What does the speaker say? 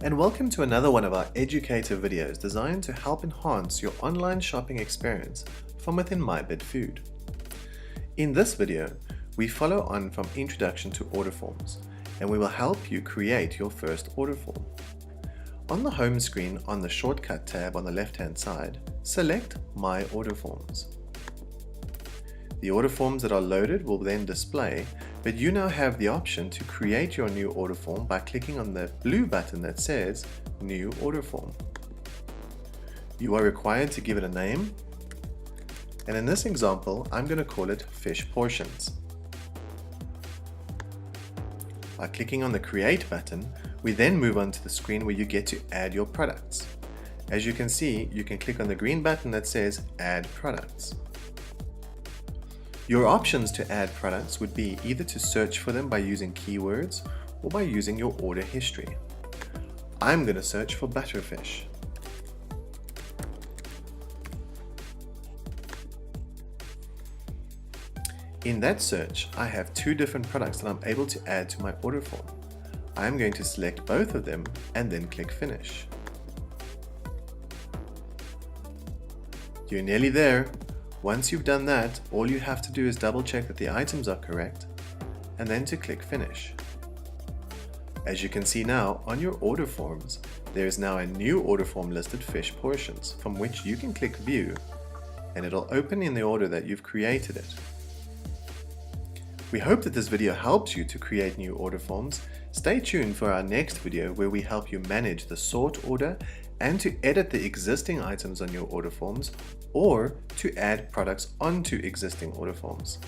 and welcome to another one of our educative videos designed to help enhance your online shopping experience from within MyBidfood. In this video, we follow on from Introduction to Order Forms, and we will help you create your first order form. On the home screen on the Shortcut tab on the left-hand side, select My Order Forms. The order forms that are loaded will then display, but you now have the option to create your new order form by clicking on the blue button that says New Order Form. You are required to give it a name, and in this example, I'm going to call it Fish Portions. By clicking on the Create button, we then move on to the screen where you get to add your products. As you can see, you can click on the green button that says Add Products. Your options to add products would be either to search for them by using keywords or by using your order history. I'm going to search for butterfish. In that search, I have two different products that I'm able to add to my order form. I'm going to select both of them and then click Finish. You're nearly there. Once you've done that, all you have to do is double check that the items are correct and then to click Finish. As you can see now, on your order forms, there is now a new order form listed Fish Portions from which you can click View and it'll open in the order that you've created it. We hope that this video helps you to create new order forms. Stay tuned for our next video where we help you manage the sort order and to edit the existing items on your order forms or to add products onto existing order forms.